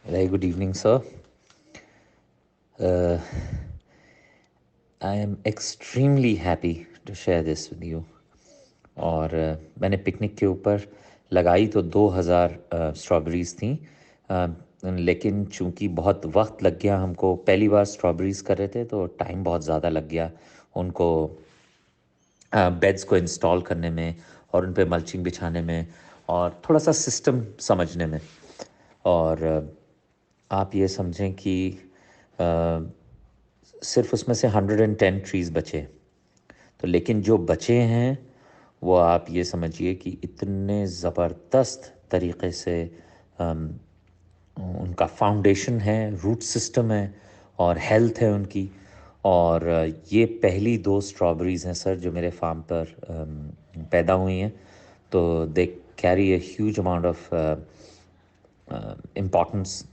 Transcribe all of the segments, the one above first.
Very good evening, sir. Uh, I am extremely happy to share this with you. और मैंने picnic के ऊपर लगाई तो 2000 स्ट्रॉबेरीज़ थी, लेकिन चूंकि बहुत वक्त लग गया हमको, पहली बार स्ट्रॉबेरीज़ कर रहे थे तो टाइम बहुत ज़्यादा लग गया उनको बेड्स को इंस्टॉल करने में और उन पे मल्चिंग बिछाने में और थोड़ा सा सिस्टम समझने में। और आप ये समझें कि सिर्फ उसमें से 110 ट्रीज़ बचे। तो लेकिन जो बचे हैं वो आप ये समझिए कि इतने ज़बरदस्त तरीक़े से उनका फाउंडेशन है, रूट सिस्टम है और हेल्थ है उनकी। और ये पहली 2 स्ट्रॉबेरीज़ हैं सर जो मेरे फार्म पर पैदा हुई हैं। तो they carry a huge amount of importance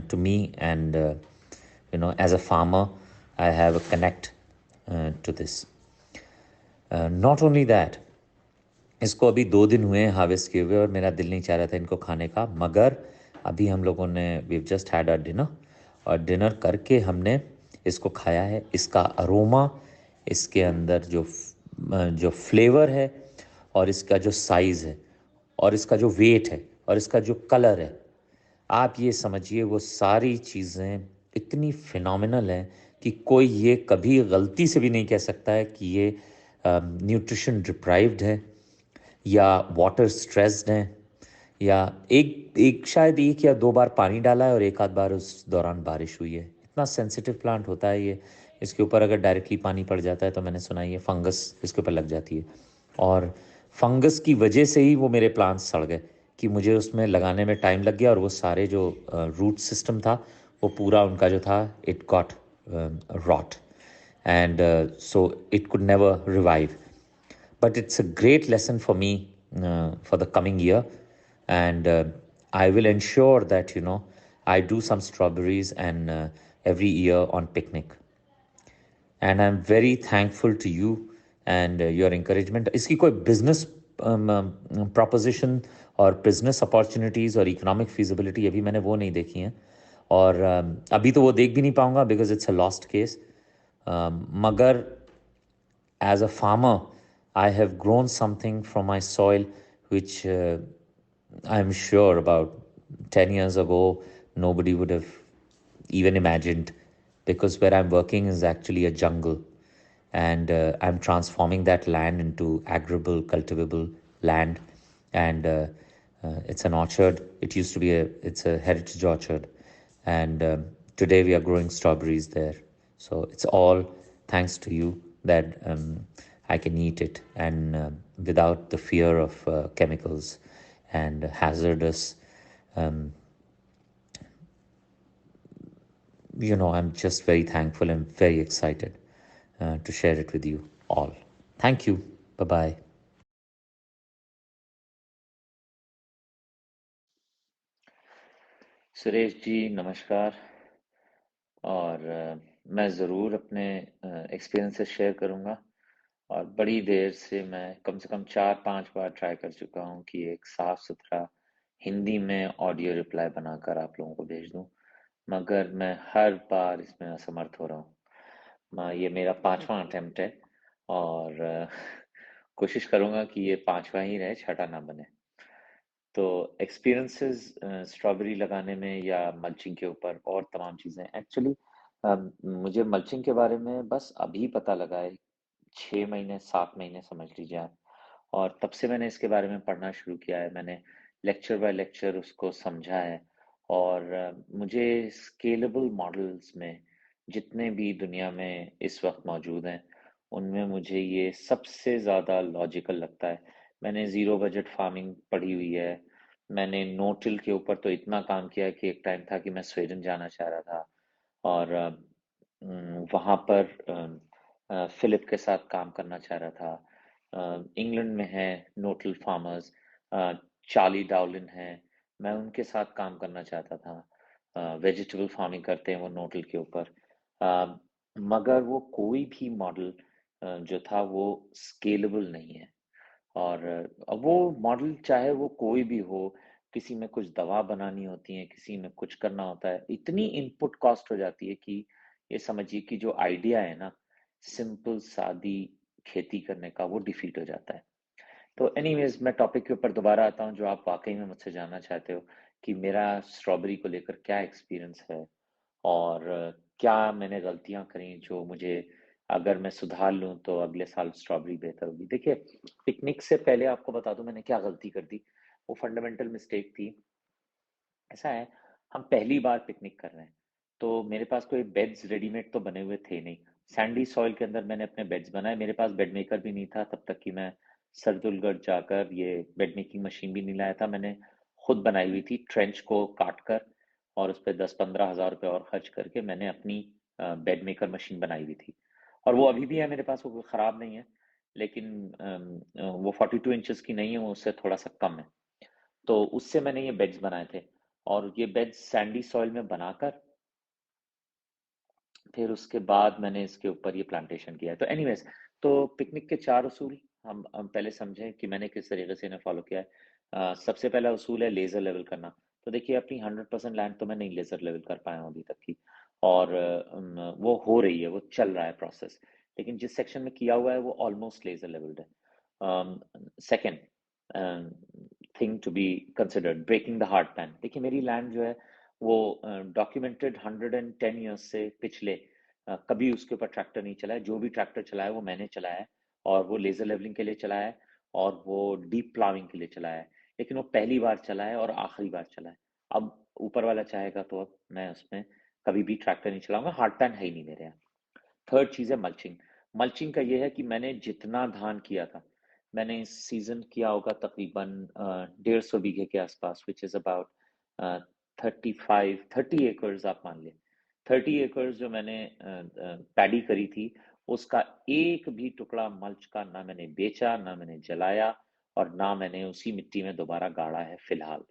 to me, and as a farmer I have a connect to this. Not only that, इसको अभी 2 दिन हुए हैं हार्वेस्ट किए हुए और मेरा दिल नहीं चाह रहा था इनको खाने का, मगर अभी हम लोगों ने we just had a dinner और डिनर करके हमने इसको खाया है। इसका अरोमा, इसके अंदर जो फ्लेवर है और इसका जो साइज़ है और इसका जो वेट है और इसका जो कलर है, आप ये समझिए वो सारी चीज़ें इतनी फिनोमिनल हैं कि कोई ये कभी गलती से भी नहीं कह सकता है कि ये न्यूट्रिशन डिप्राइव्ड है या वाटर स्ट्रेस्ड हैं, या एक एक शायद 1 या 2 बार पानी डाला है और एक आध बार उस दौरान बारिश हुई है। इतना सेंसिटिव प्लांट होता है ये। इसके ऊपर अगर डायरेक्टली पानी पड़ जाता है तो मैंने सुना है ये फंगस इसके ऊपर लग जाती है, और फंगस की वजह से ही वो मेरे प्लांट्स सड़ गए कि मुझे उसमें लगाने में टाइम लग गया और वो सारे जो रूट सिस्टम था वो पूरा उनका जो था it got rot, and so it could never revive. But it's a great lesson for me for the coming year, and I will ensure that I do some strawberries and every year on picnic. And I'm very thankful to you and your encouragement. इसकी कोई business proposition और business opportunities और economic feasibility अभी मैंने वो नहीं देखी हैं, और अभी तो वो देख भी नहीं पाऊंगा because it's a lost case. मगर as a farmer, I have grown something from my soil, which I'm sure about 10 years ago, nobody would have even imagined, because where I'm working is actually a jungle. And I'm transforming that land into arable, cultivable land. And it's an orchard. It used to be it's a heritage orchard. And today we are growing strawberries there. So it's all thanks to you that I can eat it, and without the fear of chemicals and hazardous. Um, I'm just very thankful and very excited to share it with you all. Thank you. Bye bye. Suresh ji नमस्कार। और मैं ज़रूर अपने experiences share करूँगा। और बड़ी देर से मैं कम से कम 4-5 बार ट्राई कर चुका हूँ कि एक साफ सुथरा हिंदी में ऑडियो रिप्लाई बनाकर आप लोगों को भेज दूँ, मगर मैं हर बार इसमें असमर्थ हो रहा हूँ। ये मेरा 5वां अटेम्प्ट है और कोशिश करूँगा कि ये 5वां ही रहे, 6ठा ना बने। तो एक्सपीरियंसेस स्ट्रॉबेरी लगाने में या मल्चिंग के ऊपर और तमाम चीज़ें एक्चुअली मुझे मल्चिंग के बारे में बस अभी पता लगा है, 6 महीने 7 महीने समझ लीजिए आप। और तब से मैंने इसके बारे में पढ़ना शुरू किया है, मैंने लेक्चर बाय लेक्चर उसको समझा है। और मुझे स्केलेबल मॉडल्स में जितने भी दुनिया में इस वक्त मौजूद हैं उनमें मुझे ये सबसे ज़्यादा लॉजिकल लगता है। मैंने ज़ीरो बजट फार्मिंग पढ़ी हुई है, मैंने नो टिल के ऊपर तो इतना काम किया है कि एक टाइम था कि मैं स्वीडन जाना चाह रहा था और वहाँ पर फिलिप के साथ काम करना चाह रहा था। इंग्लैंड में है नोटल फार्मर्स, चार्ली डाउलिन है, मैं उनके साथ काम करना चाहता था। वेजिटेबल फार्मिंग करते हैं वो नोटल के ऊपर। मगर वो कोई भी मॉडल जो था वो स्केलेबल नहीं है। और अब वो मॉडल चाहे वो कोई भी हो, किसी में कुछ दवा बनानी होती है, किसी में कुछ करना होता है। इतनी इनपुट कॉस्ट हो जाती है कि ये समझिए कि जो आइडिया है ना, सिंपल सादी खेती करने का, वो डिफीट हो जाता है। तो एनीवेज मैं टॉपिक के ऊपर दोबारा आता हूँ, जो आप वाकई में मुझसे जानना चाहते हो कि मेरा स्ट्रॉबेरी को लेकर क्या एक्सपीरियंस है और क्या मैंने गलतियां करी जो मुझे, अगर मैं सुधार लूं तो अगले साल स्ट्रॉबेरी बेहतर होगी। देखिए, पिकनिक से पहले आपको बता दूं मैंने क्या गलती कर दी। वो फंडामेंटल मिस्टेक थी। ऐसा है, हम पहली बार पिकनिक कर रहे हैं, तो मेरे पास कोई बेड्स रेडीमेड तो बने हुए थे नहीं। सैंडी सॉइल के अंदर मैंने अपने बेड्स बनाए। मेरे पास बेड मेकर भी नहीं था तब तक कि मैं सरदुलगढ़ जाकर ये बेड मेकिंग मशीन भी नहीं लाया था। मैंने खुद बनाई हुई थी, ट्रेंच को काट कर, और उस पर 10-15 हज़ार रुपये और खर्च करके मैंने अपनी बेड मेकर मशीन बनाई हुई थी। और वो अभी भी है मेरे पास, वो कोई ख़राब नहीं है। लेकिन वो 42 इंचेस की नहीं है, वो उससे थोड़ा सा कम है। तो उससे मैंने ये बेड्स बनाए थे, और ये बेड्स सैंडी सॉइल में बनाकर फिर उसके बाद मैंने इसके ऊपर ये प्लांटेशन किया है। तो एनीवेज, तो पिकनिक के 4 उसूल हम पहले समझें कि मैंने किस तरीके से इन्हें फॉलो किया है। सबसे पहला उसूल है लेजर लेवल करना। तो देखिए, अपनी 100% लैंड तो मैं नहीं लेजर लेवल कर पाया हूँ अभी तक की, और वो हो रही है, वो चल रहा है प्रोसेस। लेकिन जिस सेक्शन में किया हुआ है वो ऑलमोस्ट लेजर लेवल्ड है। Second thing to be considered, breaking the hard pan. देखिए, मेरी लैंड जो है वो डॉक्यूमेंटेड 110 ईयर्स से पिछले कभी उसके ऊपर ट्रैक्टर नहीं चला है। जो भी ट्रैक्टर चला है वो मैंने चलाया है, और वो लेजर लेवलिंग के लिए चला है, और वो डीप प्लाविंग के लिए चला है। लेकिन वो पहली बार चला है और आखिरी बार चला है। अब ऊपर वाला चाहेगा तो अब मैं उसमें कभी भी ट्रैक्टर नहीं चलाऊंगा, हार्ड पैन है ही नहीं मेरे यहाँ। थर्ड चीज है मल्चिंग। मल्चिंग का ये है कि मैंने जितना धान किया था, मैंने इस सीजन किया होगा तकरीबन 150 बीघे के आसपास, विच इज अबाउट 30 एकर्स आप मान लें। 30 एकर्स जो मैंने पैडी करी थी, उसका एक भी टुकड़ा मल्च का ना मैंने बेचा, ना मैंने जलाया, और ना मैंने उसी मिट्टी में दोबारा गाड़ा है फिलहाल।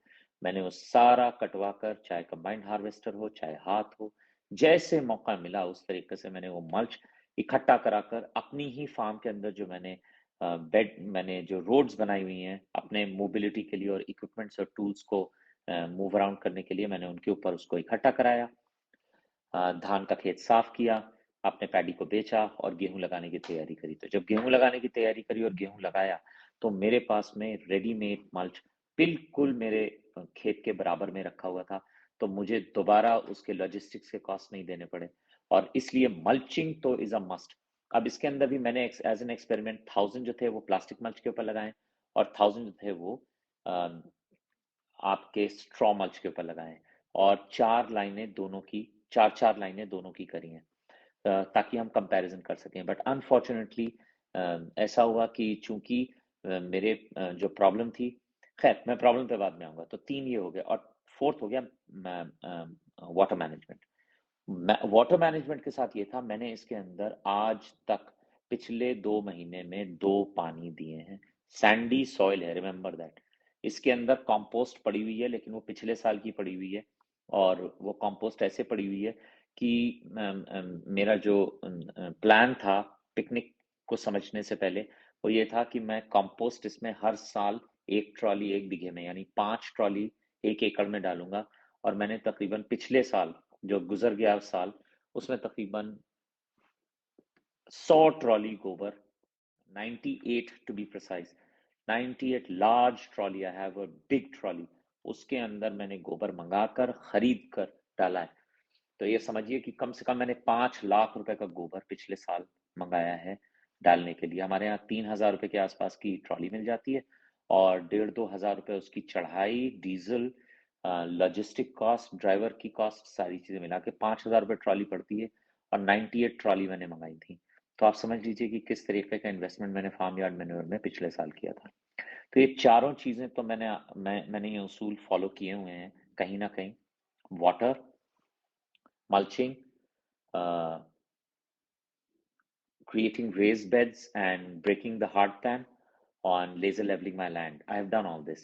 मैंने वो सारा कटवा कर, चाहे कंबाइंड हार्वेस्टर हो चाहे हाथ हो, जैसे मौका मिला उस तरीके से मैंने वो मल्च इकट्ठा कराकर अपनी ही फार्म के अंदर, जो मैंने बेड, मैंने जो रोड्स बनाई हुई हैं अपने मोबिलिटी के लिए और इक्विपमेंट्स और टूल्स को मूव अराउंड करने के लिए, मैंने उनके ऊपर उसको इकट्ठा कराया। धान का खेत साफ किया, अपने पैडी को बेचा और गेहूं लगाने की तैयारी करी। तो जब गेहूं लगाने की तैयारी करी और गेहूं लगाया, तो मेरे पास में रेडीमेड मल्च बिल्कुल मेरे खेत के बराबर में रखा हुआ था। तो मुझे दोबारा उसके लॉजिस्टिक्स के कॉस्ट नहीं देने पड़े, और इसलिए मल्चिंग तो इज अ मस्ट। अब इसके अंदर भी मैंने एज एन एक्सपेरिमेंट 1000 जो थे वो प्लास्टिक मल्च के ऊपर लगाए, और 1000 जो थे वो आपके स्ट्रॉ मल्च के ऊपर लगाए, और चार चार लाइनें दोनों की करी हैं, ताकि हम कंपैरिजन कर सकें। बट अनफॉर्चुनेटली ऐसा हुआ कि चूंकि मेरे जो प्रॉब्लम थी, खैर मैं प्रॉब्लम पे बाद में आऊंगा। तो 3 ये हो गया, और फोर्थ हो गया वाटर मैनेजमेंट। वाटर मैनेजमेंट के साथ ये था, मैंने इसके अंदर आज तक पिछले 2 महीने में 2 पानी दिए हैं। सैंडी सॉइल है, रिमेंबर दैट। इसके अंदर कंपोस्ट पड़ी हुई है, लेकिन वो पिछले साल की पड़ी हुई है, और वो कंपोस्ट ऐसे पड़ी हुई है कि मेरा जो प्लान था पिकनिक को समझने से पहले, वो ये था कि मैं कंपोस्ट इसमें हर साल 1 ट्रॉली 1 बीघे में, यानी 5 ट्रॉली 1 एकड़ में डालूंगा। और मैंने तकरीबन पिछले साल, जो गुजर गया साल, उसमें तकरीबन 100 ट्रॉली गोबर, 98 to be precise, 98 large trolley, I have a big trolley, उसके अंदर मैंने गोबर मंगाकर खरीद कर डाला है। तो ये समझिए कि कम से कम मैंने 5 लाख रुपए का गोबर पिछले साल मंगाया है डालने के लिए। हमारे यहाँ 3000 रुपए के आसपास की ट्रॉली मिल जाती है, और 1,500-2,000 रुपए उसकी चढ़ाई, डीजल, लॉजिस्टिक कॉस्ट, ड्राइवर की कॉस्ट, सारी चीजें मिला के 5,000 रुपए ट्रॉली पड़ती है। और 98 ट्रॉली मैंने मंगाई थी। तो आप समझ लीजिए कि किस तरीके का इन्वेस्टमेंट मैंने फार्म यार्ड मैन्योर में पिछले साल किया था। तो ये चारों चीजें तो मैंने ये उसूल फॉलो किए हुए हैं कहीं ना कहीं। Water, mulching, uh, creating raised beds, and breaking the hard pan on laser leveling my land. I have done all this.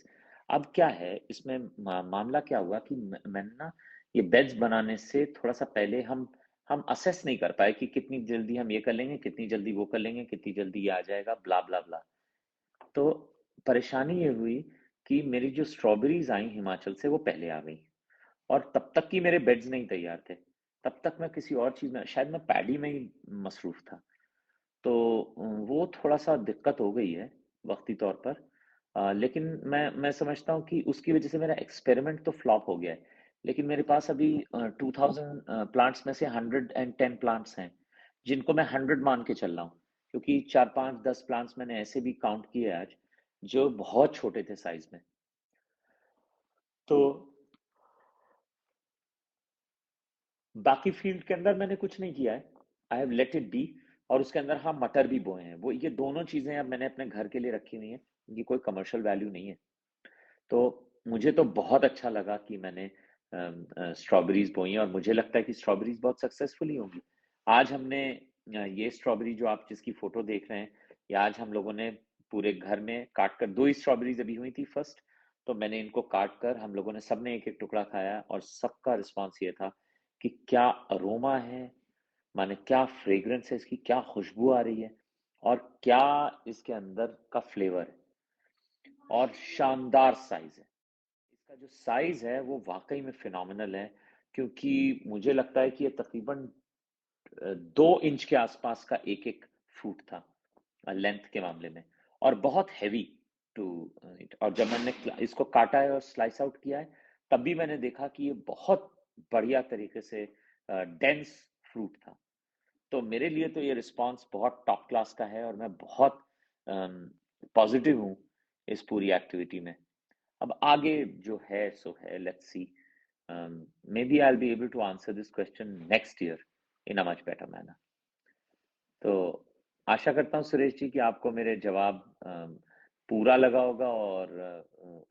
अब क्या है इसमें, मामला क्या हुआ कि मैंने ना ये बेड्स बनाने से थोड़ा सा पहले हम असेस नहीं कर पाए कि कितनी जल्दी हम ये कर लेंगे, कितनी जल्दी वो कर लेंगे, कितनी जल्दी ये आ जाएगा, ब्ला ब्ला ब्ला। तो परेशानी ये हुई कि मेरी जो स्ट्रॉबेरीज आई हिमाचल से वो पहले आ गई, और तब तक की मेरे बेड्स नहीं तैयार थे। तब तक मैं किसी और चीज़ में, शायद मैं पैडी में ही मसरूफ़ था। तो वो थोड़ा-सा दिक्कत हो गई है वक़्ती तौर पर। लेकिन मैं समझता हूँ कि उसकी वज़ह से मेरा एक्सपेरिमेंट तो फ्लॉप हो गया है। लेकिन मेरे पास अभी 2000 प्लांट्स में से 110 प्लांट्स हैं, जिनको मैं 100 मान के चल रहा हूँ। क्योंकि 4, 5, 10 प्लांट्स मैंने ऐसे भी काउंट किए आज, जो बहुत छोटे थे साइज़ में। तो बाकी फ़ील्ड के अंदर मैंने कुछ नहीं किया है। I have let it be. और उसके अंदर हाँ, मटर भी बोए हैं। वो ये दोनों चीज़ें अब मैंने अपने घर के लिए रखी हुई हैं। इनकी कोई कमर्शियल वैल्यू नहीं है। तो मुझे तो बहुत अच्छा लगा कि मैंने स्ट्रॉबेरीज़ बोई हैं, और मुझे लगता है कि स्ट्रॉबेरीज़ बहुत सक्सेसफुल ही होंगी। आज हमने ये स्ट्रॉबेरी जो आप जिसकी फ़ोटो देख रहे हैं, ये आज हम लोगों ने पूरे घर में काट कर, 2 ही स्ट्रॉबेरीज़ अभी हुई थी फर्स्ट, तो मैंने इनको काट कर हम लोगों ने सबने एक-एक टुकड़ा खाया, और सबका रिस्पॉन्स ये था कि क्या अरोमा है, माने क्या फ्रेग्रेंस है इसकी, क्या खुशबू आ रही है, और क्या इसके अंदर का फ्लेवर है, और शानदार साइज़ है। इसका जो साइज़ है वो वाक़ई में फ़िनोमिनल है, क्योंकि मुझे लगता है कि ये तकरीबन 2 इंच के आसपास का एक-एक फ्रूट था लेंथ के मामले में, और बहुत हेवी टू इट। और जब मैंने इसको काटा है और स्लाइस आउट किया है, तब भी मैंने देखा कि ये बहुत बढ़िया तरीके से डेंस फ्रूट था। तो मेरे लिए तो ये रिस्पॉन्स बहुत टॉप क्लास का है, और मैं बहुत पॉजिटिव हूँ इस पूरी एक्टिविटी में। अब आगे जो है सो है, let's see. Maybe I will be able to answer this question next year in a much better manner. तो आशा करता हूँ सुरेश जी कि आपको मेरे जवाब पूरा लगा होगा, और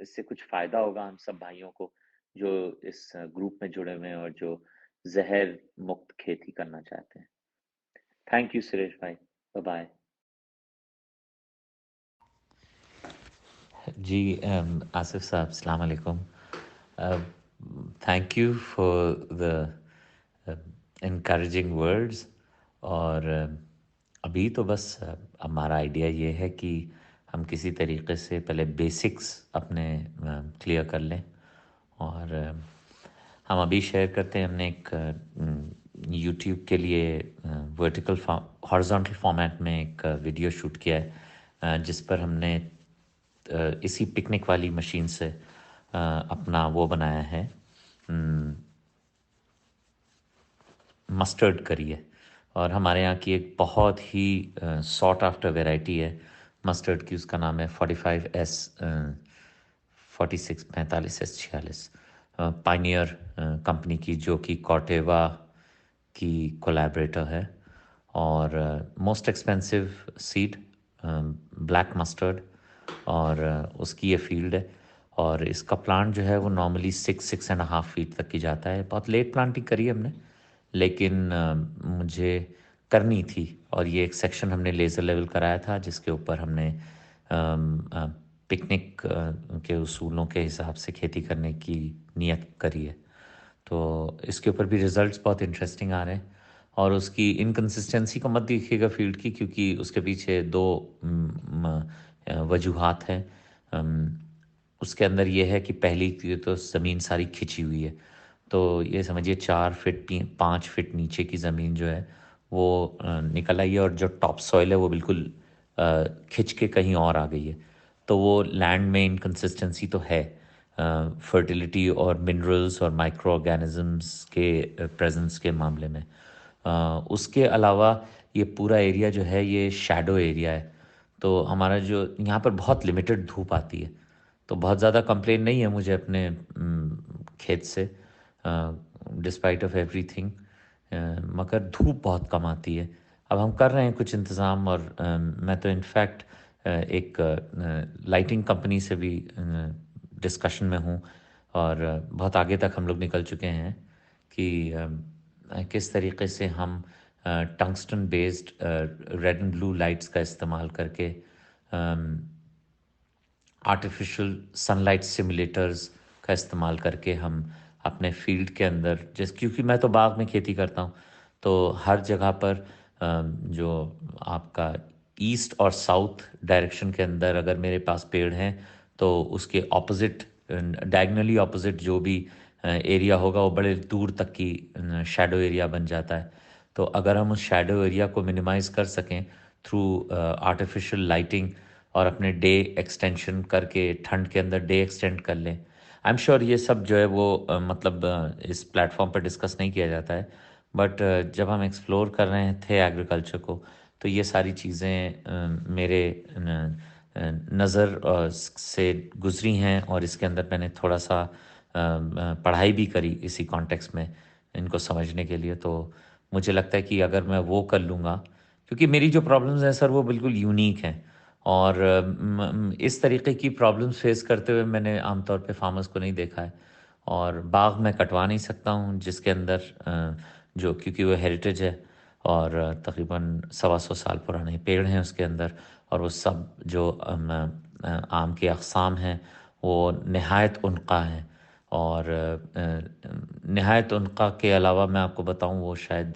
इससे कुछ फायदा होगा हम सब भाइयों को, जो इस ग्रुप में जुड़े हुए हैं और जो जहर मुक्त खेती करना चाहते हैं। थैंक यू सुरेश भाई। Bye bye. जी आसिफ साहब, अस्सलाम वालेकुम। Thank you for the encouraging words. और अभी तो बस हमारा आइडिया ये है कि हम किसी तरीके से पहले बेसिक्स अपने क्लियर कर लें। और हम अभी शेयर करते हैं, हमने एक यूट्यूब के लिए वर्टिकल हॉरिजॉन्टल फॉर्मेट में एक वीडियो शूट किया है, जिस पर हमने इसी पिकनिक वाली मशीन से अपना वो बनाया है, मस्टर्ड करी है। और हमारे यहाँ की एक बहुत ही सॉट आफ्टर वैरायटी है मस्टर्ड की, उसका नाम है 45S 4645S पाइनियर कंपनी की, जो कि कॉर्टेवा की कोलैबोरेटर है। और most expensive seed black mustard, और उसकी ये फील्ड है। और इसका प्लांट जो है वो नॉर्मली 6-6.5 फीट तक की जाता है। बहुत लेट प्लांटिंग करी है हमने, लेकिन मुझे करनी थी, और ये एक सेक्शन हमने लेज़र लेवल कराया था, जिसके ऊपर हमने पिकनिक के उसूलों के हिसाब से खेती करने की नियत करी है। तो इसके ऊपर भी रिज़ल्ट्स बहुत इंटरेस्टिंग आ रहे हैं। और उसकी इनकंसिस्टेंसी को मत देखिएगा फील्ड की, क्योंकि उसके पीछे दो वजूहात हैं। उसके अंदर ये है कि पहली चीज़ तो ज़मीन सारी खिंची हुई है। तो ये समझिए 4 फीट 5 फीट नीचे की ज़मीन जो है वो निकल आई है, और जो टॉप सॉइल है वो बिल्कुल खिंच के कहीं और आ गई है। तो वो लैंड में इनकंसिस्टेंसी तो है, फर्टिलिटी और मिनरल्स और माइक्रो ऑर्गेनिजम्स के प्रेजेंस के मामले में। उसके अलावा ये पूरा एरिया जो है ये शैडो एरिया है। तो हमारा जो यहाँ पर बहुत लिमिटेड धूप आती है, तो बहुत ज़्यादा कंप्लेन नहीं है मुझे अपने खेत से, डिस्पाइट ऑफ एवरीथिंग। मगर धूप बहुत कम आती है। अब हम कर रहे हैं कुछ इंतज़ाम, और मैं तो इनफैक्ट एक लाइटिंग कंपनी से भी डिस्कशन में हूँ, और बहुत आगे तक हम लोग निकल चुके हैं कि किस तरीके से हम tungsten based red and blue lights का इस्तेमाल करके आर्टिफिशियल सनलाइट सिमुलेटर्स का इस्तेमाल करके हम अपने फील्ड के अंदर, जैसे क्योंकि मैं तो बाग में खेती करता हूँ, तो हर जगह पर जो आपका ईस्ट और साउथ डायरेक्शन के अंदर अगर मेरे पास पेड़ हैं, तो उसके ऑपोजिट, डायगनली ऑपोजिट जो भी एरिया होगा वो बड़े दूर तक की शैडो एरिया बन जाता है। तो अगर हम उस शैडो एरिया को मिनिमाइज़ कर सकें थ्रू आर्टिफिशियल लाइटिंग और अपने डे एक्सटेंशन करके ठंड के अंदर डे एक्सटेंड कर लें। आई एम श्योर ये सब जो है वो मतलब इस प्लेटफॉर्म पर डिस्कस नहीं किया जाता है, बट जब हम एक्सप्लोर कर रहे थे एग्रीकल्चर को तो ये सारी चीज़ें मेरे नज़र से गुज़री हैं और इसके अंदर मैंने थोड़ा सा पढ़ाई भी करी इसी कॉन्टेक्स्ट में इनको समझने के लिए। तो मुझे लगता है कि अगर मैं वो कर लूँगा, क्योंकि मेरी जो प्रॉब्लम्स हैं सर वो बिल्कुल यूनिक हैं और इस तरीके की प्रॉब्लम्स फेस करते हुए मैंने आमतौर पे फार्मर्स को नहीं देखा है। और बाग मैं कटवा नहीं सकता हूँ जिसके अंदर जो, क्योंकि वो हेरिटेज है और तकरीबन 125 साल पुराने पेड़ हैं उसके अंदर, और वो सब जो आम के अक़साम हैं वो नहायत उनका हैं। और नहायत उनका के अलावा मैं आपको बताऊं वो शायद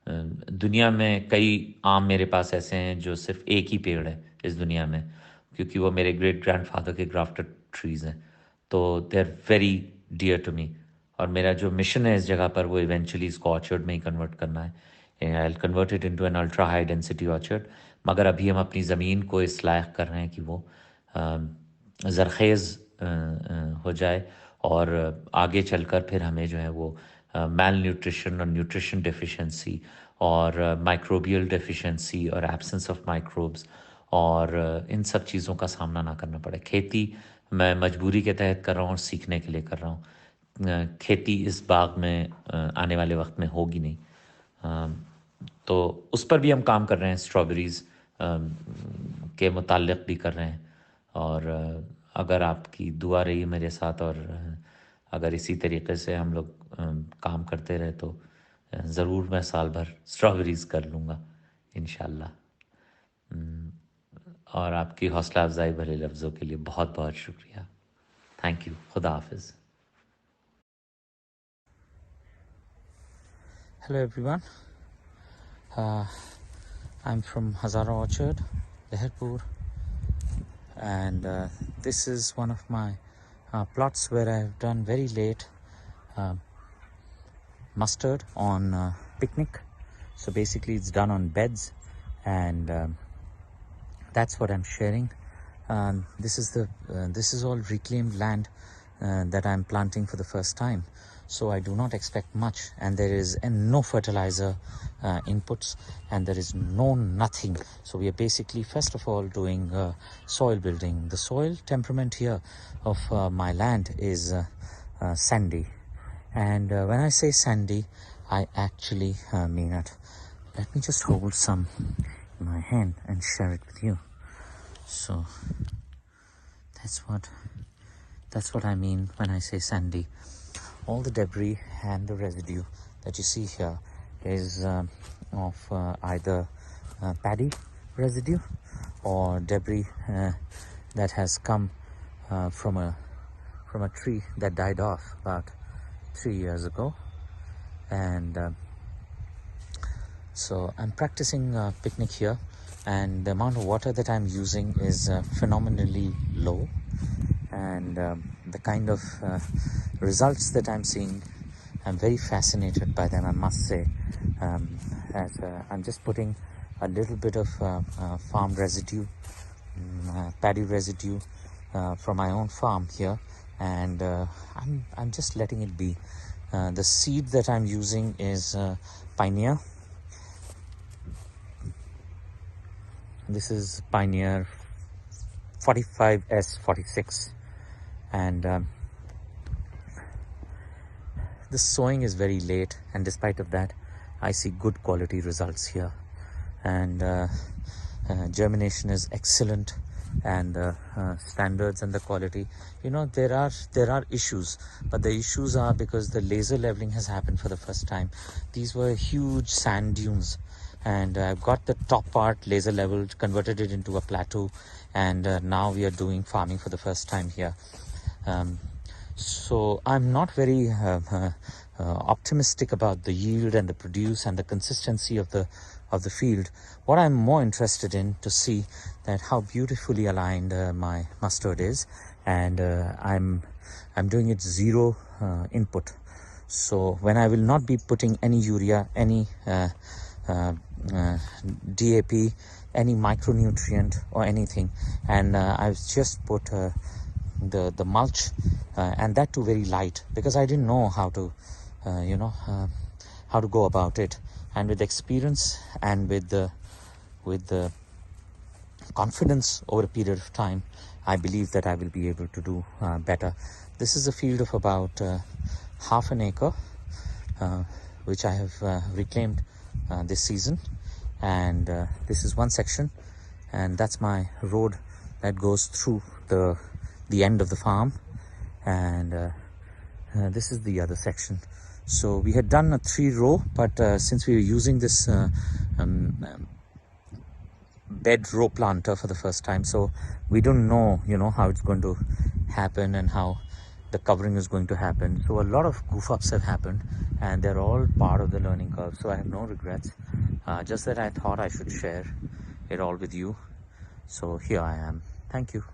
दुनिया में कई आम मेरे पास ऐसे हैं जो सिर्फ एक ही पेड़ है इस दुनिया में, क्योंकि वो मेरे ग्रेट ग्रैंडफादर के ग्राफ्टेड ट्रीज़ हैं। तो they are very dear to me, और मेरा जो मिशन है इस जगह पर वो इवेंचुअली इसको ऑर्चर्ड में ही कन्वर्ट करना है। I will convert it into an ultra high density orchard. मगर अभी हम अपनी ज़मीन को इस लायक कर रहे हैं कि वो ज़रख़ेज़ हो जाए और आगे चलकर फिर हमें जो है वो मैल न्यूट्रिशन और न्यूट्रिशन डेफिशिएंसी और माइक्रोबियल डेफिशिएंसी और एब्सेंस ऑफ माइक्रोब्स और इन सब चीज़ों का सामना ना करना पड़े। खेती मैं मजबूरी के तहत कर रहा हूँ और सीखने के लिए कर रहा हूँ। खेती इस बाग में आने वाले वक्त में होगी नहीं। तो उस पर भी हम काम कर रहे हैं, स्ट्रॉबेरीज़ के मुताल्लिक़ भी कर रहे हैं। और अगर आपकी दुआ रही मेरे साथ और अगर इसी तरीके से हम लोग काम करते रहे तो ज़रूर मैं साल भर स्ट्रॉबेरीज़ कर लूँगा इंशाल्लाह। और आपकी हौसला अफजाई भरे लफ्ज़ों के लिए बहुत बहुत शुक्रिया। Thank you. खुदा हाफिज़। Hello everyone, I'm from Hazara Orchard, Leherpur, and this is one of my plots where I have done very late mustard on picnic. So basically it's done on beds, and that's what I'm sharing. This is all reclaimed land that I'm planting for the first time, so I do not expect much, and there is no fertilizer inputs, and there is nothing. So we are basically first of all doing soil building. The soil temperament here of my land is sandy, and when I say sandy, I actually mean it. Let me just hold some in my hand and share it with you. So that's what I mean when I say sandy. All the debris and the residue that you see here is of either paddy residue or debris that has come from a tree that died off about 3 years ago. And so I'm practicing picnic here, and the amount of water that I'm using is phenomenally low, and the kind of results that I'm seeing, I'm very fascinated by them, I must say. As I'm just putting a little bit of farm residue, paddy residue from my own farm here, and I'm just letting it be. The seed that I'm using is Pioneer. This is Pioneer 45S46, and the sowing is very late, and despite of that I see good quality results here, and germination is excellent, and standards and the quality, you know, there are issues, but the issues are because the laser leveling has happened for the first time. These were huge sand dunes, and I've got the top part laser leveled, converted it into a plateau, and now we are doing farming for the first time here. So I'm not very optimistic about the yield and the produce and the consistency of the field. What I'm more interested in to see that how beautifully aligned my mustard is, and I'm doing it zero input. So when I will not be putting any urea, any DAP, any micronutrient or anything, and I've just put the mulch, and that too very light, because I didn't know how to how to go about it. And with experience and with the confidence over a period of time, I believe that I will be able to do better. This is a field of about half an acre, which I have reclaimed this season, and this is one section, and that's my road that goes through the end of the farm, and this is the other section. So we had done a 3-row, but since we were using this bed row planter for the first time, so we don't know how it's going to happen and how the covering is going to happen. So a lot of goof ups have happened, and they're all part of the learning curve, so I have no regrets, just that I thought I should share it all with you. So here I am. Thank you.